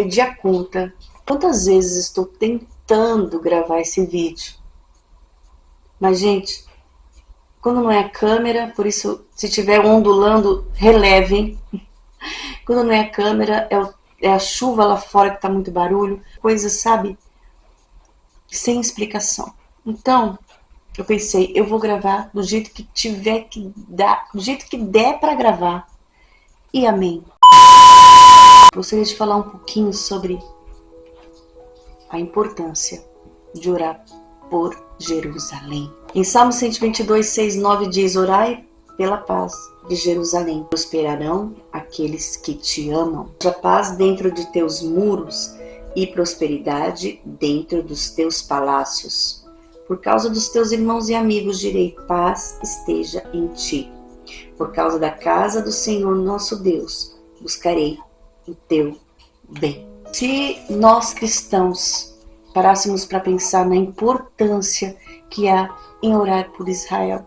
perdi a conta. Quantas vezes estou tentando gravar esse vídeo? Mas, gente, quando não é a câmera, por isso, se tiver ondulando, relevem. Quando não é a câmera, é a chuva lá fora que tá muito barulho. Coisa, sabe, sem explicação. Então, eu pensei, eu vou gravar do jeito que tiver que dar, do jeito que der para gravar. E amém. Gostaria de falar um pouquinho sobre a importância de orar por Jerusalém. Em Salmo 122, 6, 9 diz: orai pela paz de Jerusalém. Prosperarão aqueles que te amam. Haja paz dentro de teus muros e prosperidade dentro dos teus palácios. Por causa dos teus irmãos e amigos direi: paz esteja em ti. Por causa da casa do Senhor nosso Deus, buscarei o teu bem. Se nós cristãos parássemos para pensar na importância que há em orar por Israel,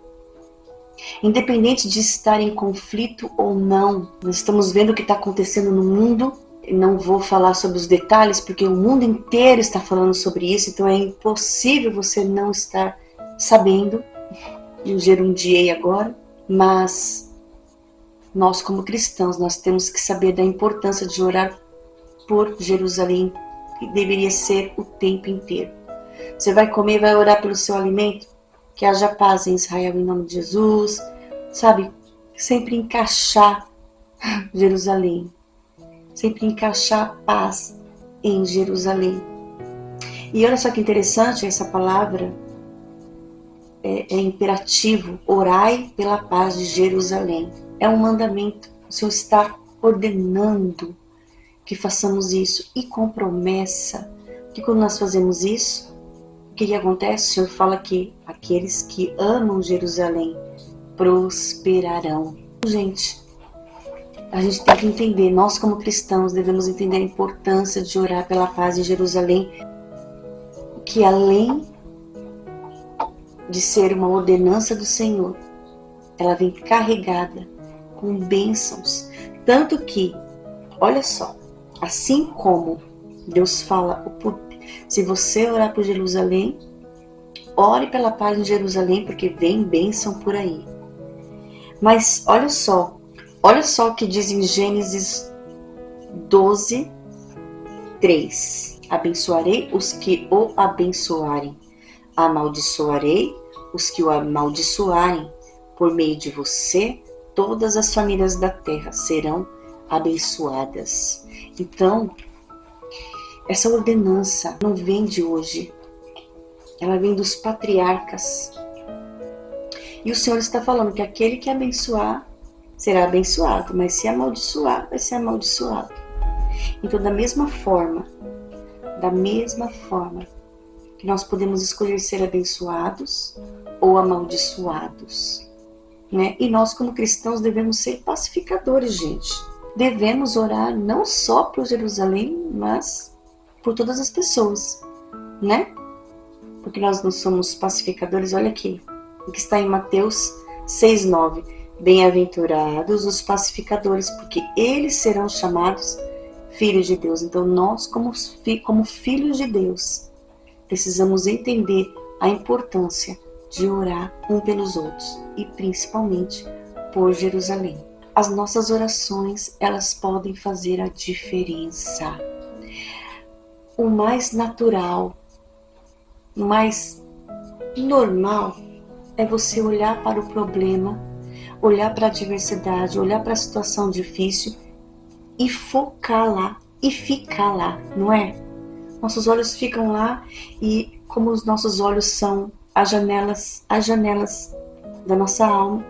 independente de estar em conflito ou não, nós estamos vendo o que está acontecendo no mundo. Não vou falar sobre os detalhes, porque o mundo inteiro está falando sobre isso, então é impossível você não estar sabendo. Eu gerundiei agora, mas nós como cristãos, nós temos que saber da importância de orar por Jerusalém, que deveria ser o tempo inteiro. Você vai comer, vai orar pelo seu alimento, que haja paz em Israel em nome de Jesus, sabe? Sempre encaixar Jerusalém, sempre encaixar paz em Jerusalém. E olha só que interessante essa palavra, é imperativo, orai pela paz de Jerusalém. É um mandamento, o Senhor está ordenando que façamos isso, e com promessa, que quando nós fazemos isso, o que acontece? O Senhor fala que aqueles que amam Jerusalém prosperarão. Gente, a gente tem que entender, nós como cristãos devemos entender a importância de orar pela paz em Jerusalém, que além de ser uma ordenança do Senhor, ela vem carregada com bênçãos, tanto que, olha só, assim como Deus fala, se você orar por Jerusalém, ore pela paz em Jerusalém, porque vem bênção por aí. Mas olha só o que diz em Gênesis 12, 3. Abençoarei os que o abençoarem, amaldiçoarei os que o amaldiçoarem. Por meio de você, todas as famílias da terra serão abençoadas. Então, essa ordenança não vem de hoje, ela vem dos patriarcas. E o Senhor está falando que aquele que abençoar será abençoado, mas se amaldiçoar, vai ser amaldiçoado. Então, da mesma forma que nós podemos escolher ser abençoados ou amaldiçoados, né? E nós, como cristãos, devemos ser pacificadores, gente. Devemos orar não só por Jerusalém, mas por todas as pessoas, né? Porque nós não somos pacificadores. Olha aqui, o que está em Mateus 6:9. Bem-aventurados os pacificadores, porque eles serão chamados filhos de Deus. Então nós, como filhos de Deus, precisamos entender a importância de orar um pelos outros e principalmente por Jerusalém. As nossas orações, elas podem fazer a diferença. O mais natural, o mais normal é você olhar para o problema, olhar para a adversidade, olhar para a situação difícil e focar lá e ficar lá, não é? Nossos olhos ficam lá e como os nossos olhos são as janelas da nossa alma,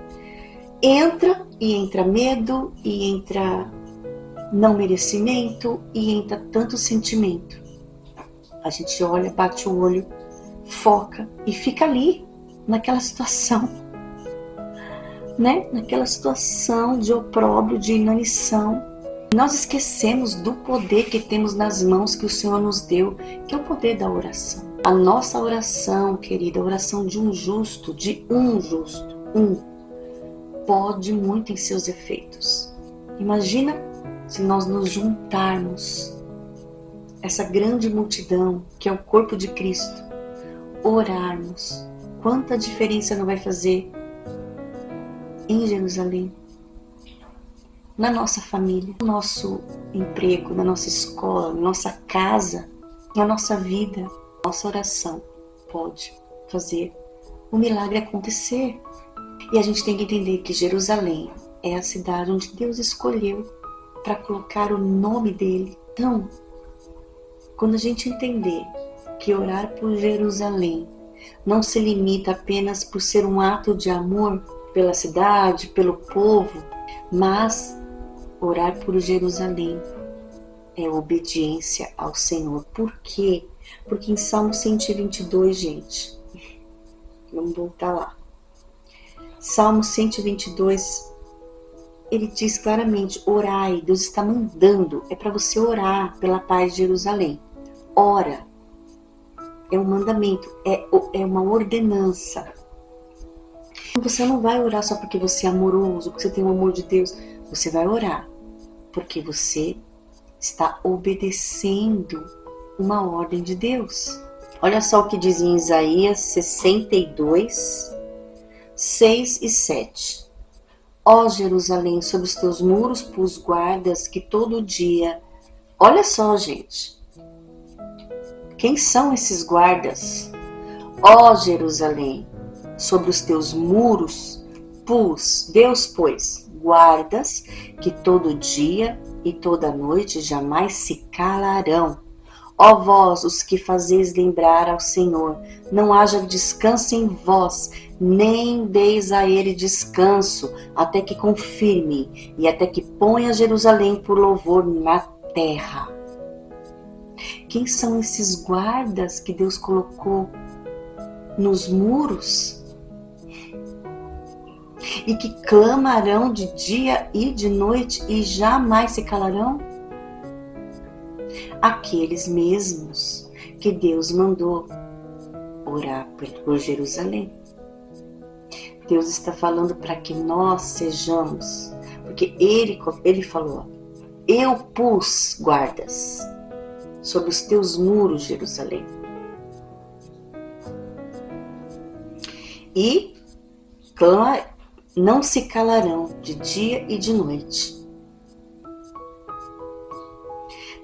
entra medo, e entra não merecimento, e entra tanto sentimento. A gente olha, bate o olho, foca e fica ali, naquela situação, né? Naquela situação de opróbrio, de inanição. Nós esquecemos do poder que temos nas mãos que o Senhor nos deu, que é o poder da oração. A nossa oração, querida, a oração de um justo, pode muito em seus efeitos. Imagina se nós nos juntarmos essa grande multidão que é o corpo de Cristo, orarmos, quanta diferença não vai fazer em Jerusalém, na nossa família, no nosso emprego, na nossa escola, na nossa casa, na nossa vida. Nossa oração pode fazer o milagre acontecer. E a gente tem que entender que Jerusalém é a cidade onde Deus escolheu para colocar o nome dele. Então, quando a gente entender que orar por Jerusalém não se limita apenas por ser um ato de amor pela cidade, pelo povo, mas orar por Jerusalém é obediência ao Senhor. Por quê? Porque em Salmo 122, gente, vamos voltar lá. Salmo 122, ele diz claramente, orai, Deus está mandando, é para você orar pela paz de Jerusalém. Ora, é um mandamento, é uma ordenança. Você não vai orar só porque você é amoroso, porque você tem o amor de Deus. Você vai orar porque você está obedecendo uma ordem de Deus. Olha só o que diz em Isaías 62, 6 e 7. Ó Jerusalém, sobre os teus muros pus guardas que todo dia... Olha só, gente. Quem são esses guardas? Ó Jerusalém, sobre os teus muros Deus pôs guardas que todo dia e toda noite jamais se calarão. Ó vós, os que fazeis lembrar ao Senhor, não haja descanso em vós, nem deis a ele descanso, até que confirme e até que ponha Jerusalém por louvor na terra. Quem são esses guardas que Deus colocou nos muros? E que clamarão de dia e de noite e jamais se calarão? Aqueles mesmos que Deus mandou orar por Jerusalém. Deus está falando para que nós sejamos, porque Ele falou, eu pus guardas sobre os teus muros, Jerusalém. E não se calarão de dia e de noite.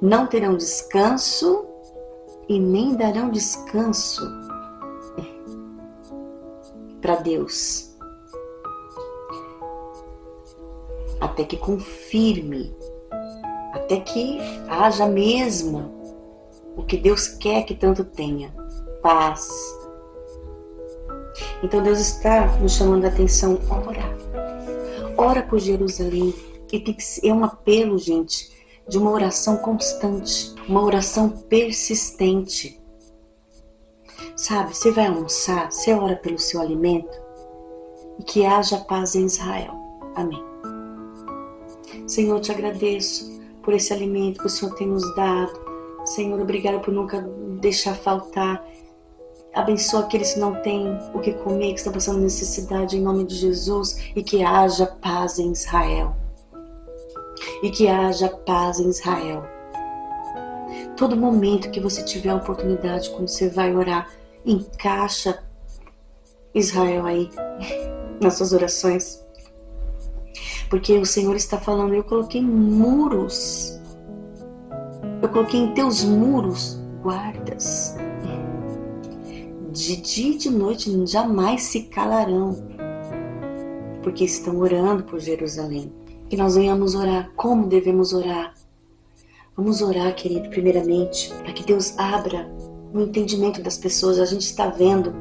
Não terão descanso e nem darão descanso para Deus, até que confirme, até que haja mesmo o que Deus quer que tanto tenha, paz. Então Deus está nos chamando a atenção, ora por Jerusalém, e tem que ser um apelo, gente, de uma oração constante, uma oração persistente. Sabe, você vai almoçar, você ora pelo seu alimento e que haja paz em Israel. Amém. Senhor, eu te agradeço por esse alimento que o Senhor tem nos dado. Senhor, obrigada por nunca deixar faltar. Abençoa aqueles que não têm o que comer, que estão passando necessidade, em nome de Jesus, e que haja paz em Israel. E que haja paz em Israel. Todo momento que você tiver a oportunidade, quando você vai orar, encaixa Israel aí nas suas orações. Porque o Senhor está falando, eu coloquei muros. Eu coloquei em teus muros guardas. De dia e de noite jamais se calarão. Porque estão orando por Jerusalém. Que nós venhamos orar como devemos orar. Vamos orar, querido, primeiramente, para que Deus abra o entendimento das pessoas. A gente está vendo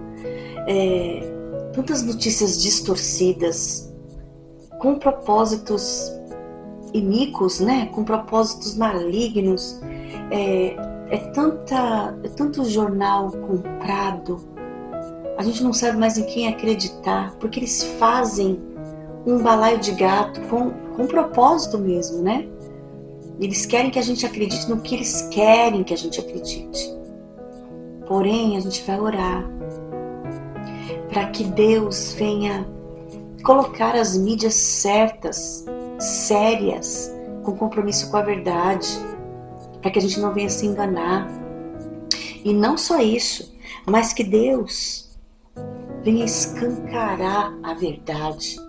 tantas notícias distorcidas, com propósitos iníquos, né? Com propósitos malignos. É tanto jornal comprado. A gente não sabe mais em quem acreditar, porque eles fazem um balaio de gato com propósito mesmo, né? Eles querem que a gente acredite no que eles querem que a gente acredite. Porém, a gente vai orar para que Deus venha colocar as mídias certas, sérias, com compromisso com a verdade, para que a gente não venha se enganar. E não só isso, mas que Deus venha escancarar a verdade,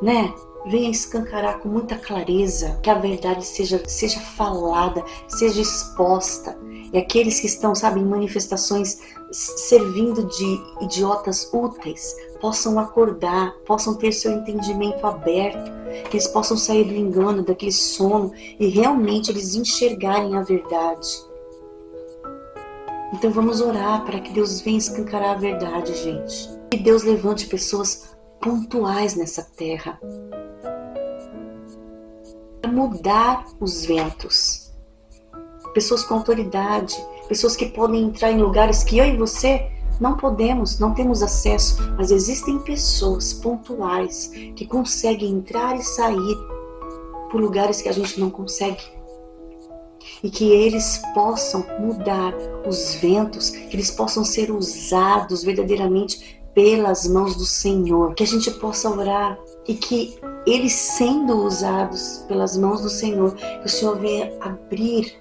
né? Venha escancarar com muita clareza, que a verdade seja falada, seja exposta. E aqueles que estão, sabe, em manifestações servindo de idiotas úteis, possam acordar, possam ter seu entendimento aberto, que eles possam sair do engano, daquele sono, e realmente eles enxergarem a verdade. Então vamos orar para que Deus venha escancarar a verdade, gente. Que Deus levante pessoas pontuais nessa terra, para mudar os ventos. Pessoas com autoridade, pessoas que podem entrar em lugares que eu e você não podemos, não temos acesso, mas existem pessoas pontuais que conseguem entrar e sair por lugares que a gente não consegue. E que eles possam mudar os ventos, que eles possam ser usados verdadeiramente pelas mãos do Senhor. Que a gente possa orar e que eles sendo usados pelas mãos do Senhor, que o Senhor venha abrir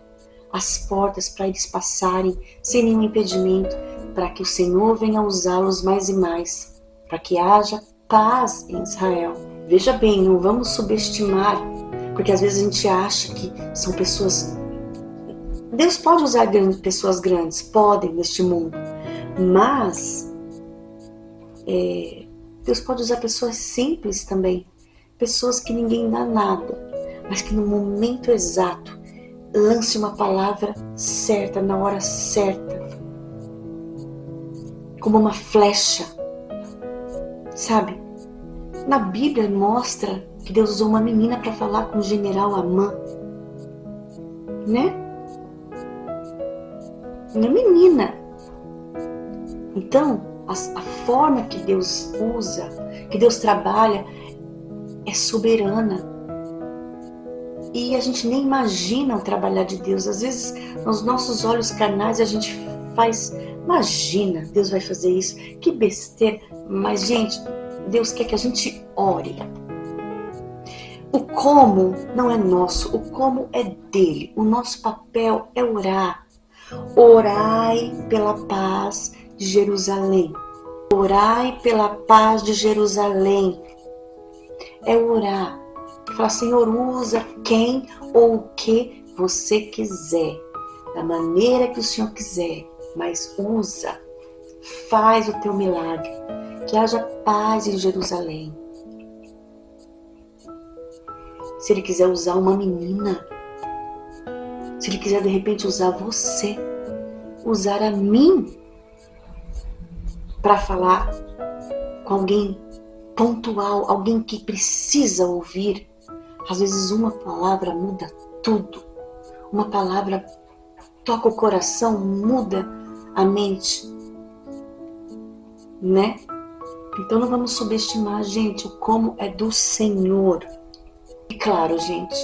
as portas para eles passarem sem nenhum impedimento, para que o Senhor venha usá-los mais e mais, para que haja paz em Israel. Veja bem, não vamos subestimar, porque às vezes a gente acha que são pessoas... Deus pode usar pessoas grandes, podem neste mundo, mas Deus pode usar pessoas simples também, pessoas que ninguém dá nada, mas que no momento exato lance uma palavra certa, na hora certa, como uma flecha, sabe? Na Bíblia mostra que Deus usou uma menina para falar com o general Amã, né? Uma menina. Então, a forma que Deus usa, que Deus trabalha, é soberana. E a gente nem imagina o trabalhar de Deus. Às vezes, nos nossos olhos carnais, a gente faz... Imagina, Deus vai fazer isso. Que besteira. Mas, gente, Deus quer que a gente ore. O como não é nosso, o como é dele. O nosso papel é orar. Orai pela paz de Jerusalém. Orai pela paz de Jerusalém. É orar. Falar, Senhor, usa quem ou o que você quiser, da maneira que o Senhor quiser, mas usa, faz o teu milagre, que haja paz em Jerusalém. Se Ele quiser usar uma menina, se Ele quiser de repente usar você, usar a mim, para falar com alguém pontual, alguém que precisa ouvir. Às vezes uma palavra muda tudo. Uma palavra toca o coração, muda a mente, né? Então não vamos subestimar, gente, o como é do Senhor. E claro, gente,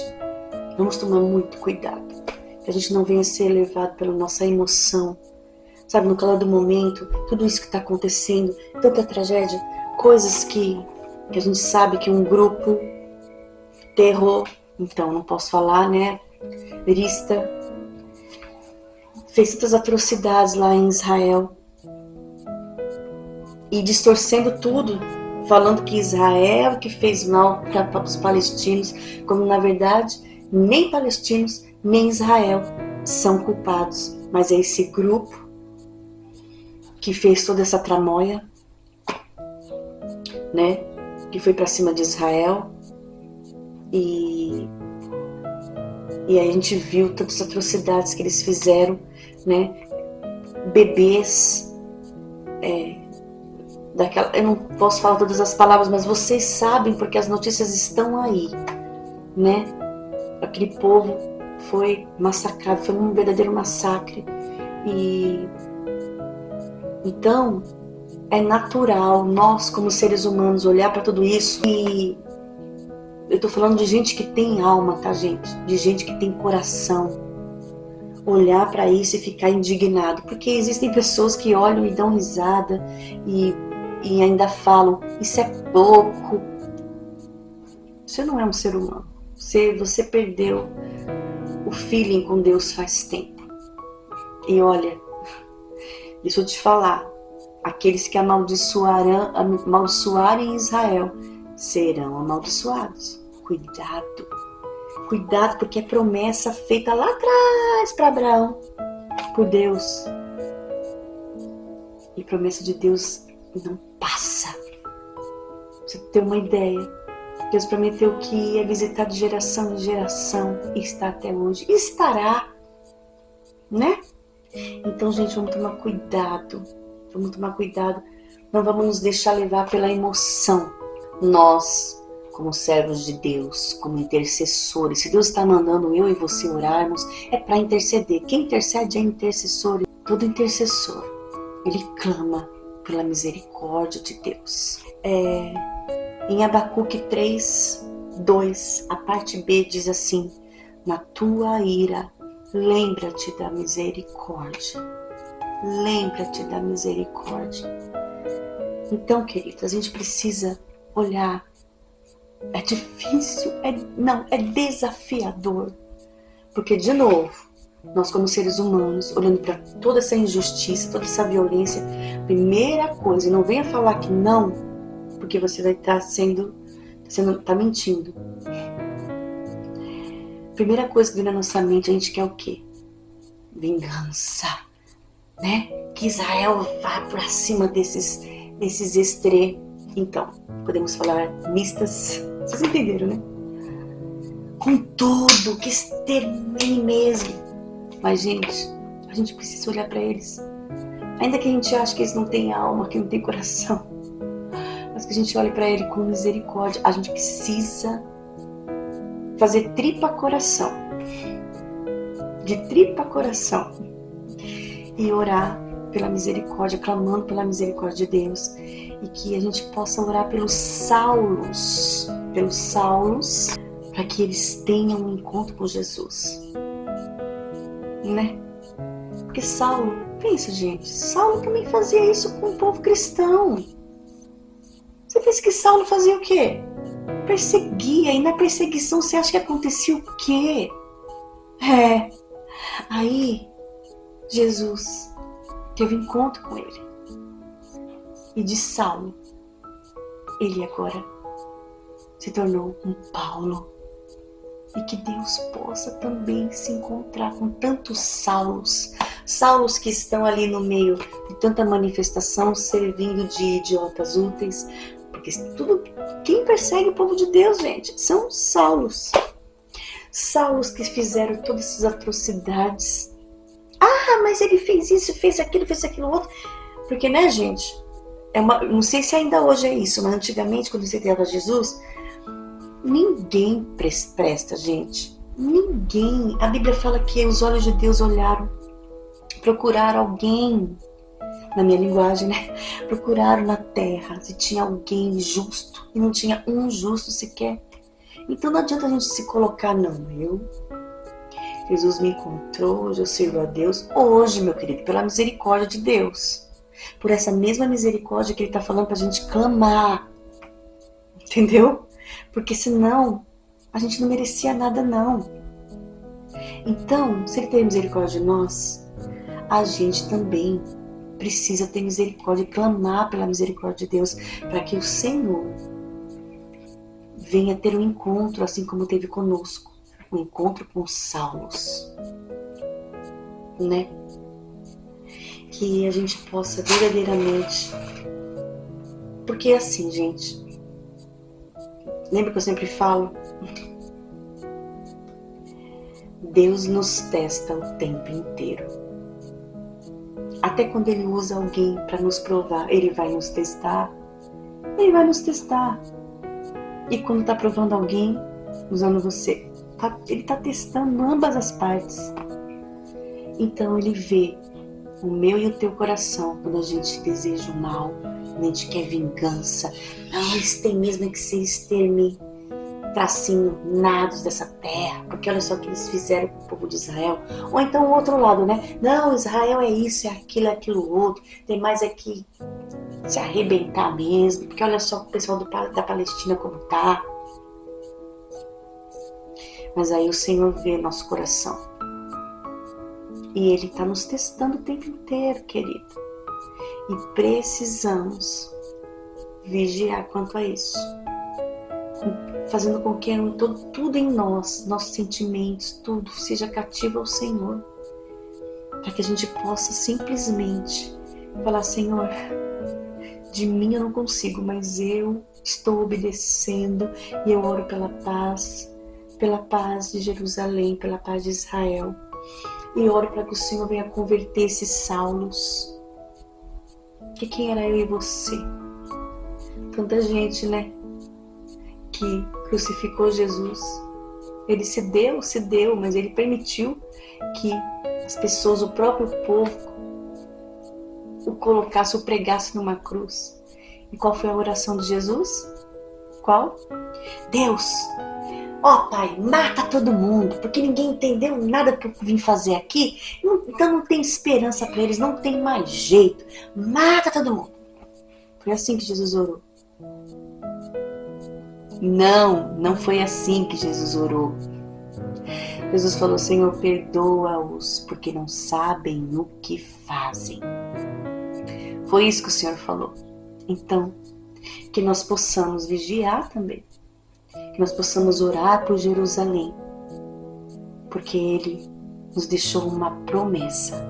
vamos tomar muito cuidado, que a gente não venha ser levado pela nossa emoção. Sabe, no calor do momento, tudo isso que está acontecendo, tanta tragédia, coisas que a gente sabe que um grupo terror, então não posso falar, né, terrorista, fez tantas atrocidades lá em Israel e distorcendo tudo, falando que Israel que fez mal para os palestinos, como na verdade nem palestinos nem Israel são culpados, mas é esse grupo que fez toda essa tramóia, né, que foi para cima de Israel. E aí a gente viu tantas atrocidades que eles fizeram, né? Bebês, eu não posso falar todas as palavras, mas vocês sabem porque as notícias estão aí, né? Aquele povo foi massacrado, foi um verdadeiro massacre. E então é natural nós como seres humanos olhar para tudo isso e eu tô falando de gente que tem alma, tá, gente? De gente que tem coração. Olhar para isso e ficar indignado. Porque existem pessoas que olham e dão risada e ainda falam, isso é pouco. Você não é um ser humano. Você perdeu o feeling com Deus faz tempo. E olha, deixa eu te falar, aqueles que amaldiçoarem Israel serão amaldiçoados. Cuidado, cuidado, porque é promessa feita lá atrás para Abraão, por Deus. E promessa de Deus não passa. Pra você ter uma ideia, Deus prometeu que ia visitar de geração em geração e está até hoje. E estará, né? Então, gente, vamos tomar cuidado. Vamos tomar cuidado. Não vamos nos deixar levar pela emoção. Nós, como servos de Deus, como intercessores, se Deus está mandando eu e você orarmos, é para interceder. Quem intercede é intercessor. Todo intercessor, ele clama pela misericórdia de Deus. Em Abacuque 3:2, a parte B diz assim: na tua ira, lembra-te da misericórdia. Lembra-te da misericórdia. Então, queridos, a gente precisa olhar. É difícil, é desafiador. Porque, de novo, nós como seres humanos, olhando para toda essa injustiça, toda essa violência, primeira coisa, não venha falar que não, porque você vai estar tá mentindo. Primeira coisa que vem na nossa mente, a gente quer o quê? Vingança, né? Que Israel vá para cima desses então, podemos falar mistas, vocês entenderam, né? Com tudo, que extermine mesmo. Mas, gente, a gente precisa olhar para eles. Ainda que a gente ache que eles não têm alma, que não têm coração, mas que a gente olhe para ele com misericórdia. A gente precisa fazer tripa coração. De tripa coração. E orar pela misericórdia, clamando pela misericórdia de Deus. E que a gente possa orar pelos Saulos, para que eles tenham um encontro com Jesus. Né? Porque Saulo, pensa, gente, Saulo também fazia isso com o povo cristão. Você pensa que Saulo fazia o quê? Perseguia, e na perseguição você acha que acontecia o quê? Aí Jesus teve encontro com ele. E de Saulo, ele agora se tornou um Paulo. E que Deus possa também se encontrar com tantos Saulos que estão ali no meio de tanta manifestação, servindo de idiotas úteis. Porque quem persegue o povo de Deus, gente, são Saulos que fizeram todas essas atrocidades. Mas ele fez isso, fez aquilo outro. Porque, né, gente, não sei se ainda hoje é isso, mas antigamente, quando você criava Jesus, ninguém presta, gente. Ninguém. A Bíblia fala que os olhos de Deus procuraram alguém, na minha linguagem, né? Procuraram na terra se tinha alguém justo, e não tinha um justo sequer. Então não adianta a gente se colocar, não, Jesus me encontrou, hoje eu sirvo a Deus. Hoje, meu querido, pela misericórdia de Deus, por essa mesma misericórdia que Ele está falando pra gente clamar, entendeu? Porque senão a gente não merecia nada, não. Então, se Ele tem misericórdia de nós, a gente também precisa ter misericórdia e clamar pela misericórdia de Deus, para que o Senhor venha ter um encontro, assim como teve conosco, um encontro com os Saulos, né? Que a gente possa verdadeiramente, porque assim, gente, lembra que eu sempre falo? Deus nos testa o tempo inteiro. Até quando Ele usa alguém para nos provar, Ele vai nos testar. Ele vai nos testar. E quando está provando alguém, usando você, Ele está testando ambas as partes. Então Ele vê o meu e o teu coração quando a gente deseja o mal, quando a gente quer vingança. Não, eles têm mesmo que ser exterminados dessa terra, porque olha só o que eles fizeram com o povo de Israel. Ou então o outro lado, né? Não, Israel é isso, é aquilo outro. Tem mais que se arrebentar mesmo, porque olha só o pessoal da Palestina como tá. Mas aí o Senhor vê nosso coração. E Ele está nos testando o tempo inteiro, querido. E precisamos vigiar quanto a isso. Fazendo com que tudo em nós, nossos sentimentos, tudo seja cativo ao Senhor. Para que a gente possa simplesmente falar: Senhor, de mim eu não consigo, mas eu estou obedecendo e eu oro pela paz de Jerusalém, pela paz de Israel. E oro para que o Senhor venha converter esses Saulos. Que quem era eu e você? Tanta gente, né? Que crucificou Jesus. Ele se deu, mas ele permitiu que as pessoas, o próprio povo, o colocasse, o pregasse numa cruz. E qual foi a oração de Jesus? Qual? Deus, ó Pai, mata todo mundo, porque ninguém entendeu nada que eu vim fazer aqui, então não tem esperança para eles, não tem mais jeito, mata todo mundo. Foi assim que Jesus orou. Não foi assim que Jesus orou. Jesus falou: Senhor, perdoa-os, porque não sabem o que fazem. Foi isso que o Senhor falou. Então, que nós possamos vigiar também. Que nós possamos orar por Jerusalém. Porque Ele nos deixou uma promessa.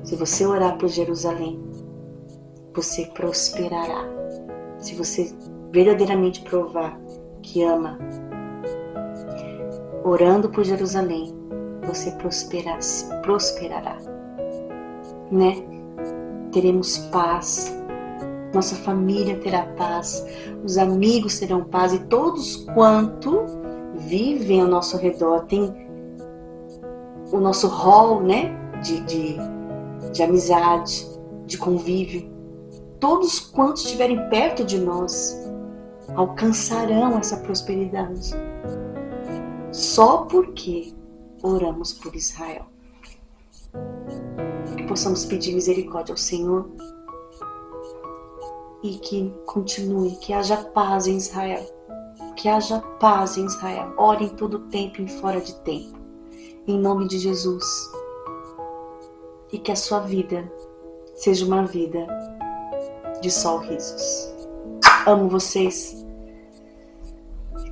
Se você orar por Jerusalém, você prosperará. Se você verdadeiramente provar que ama, orando por Jerusalém, você prosperará, né? Teremos paz, nossa família terá paz, os amigos terão paz e todos quanto vivem ao nosso redor, tem o nosso rol, né? De amizade, de convívio. Todos quantos estiverem perto de nós alcançarão essa prosperidade. Só porque oramos por Israel. Que possamos pedir misericórdia ao Senhor e que continue, que haja paz em Israel. Que haja paz em Israel. Ore em todo tempo e fora de tempo. Em nome de Jesus. E que a sua vida seja uma vida de sorrisos. Amo vocês.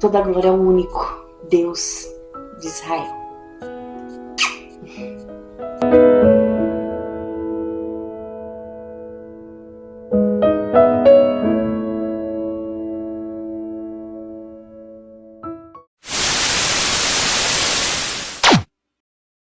Toda a glória ao único Deus de Israel.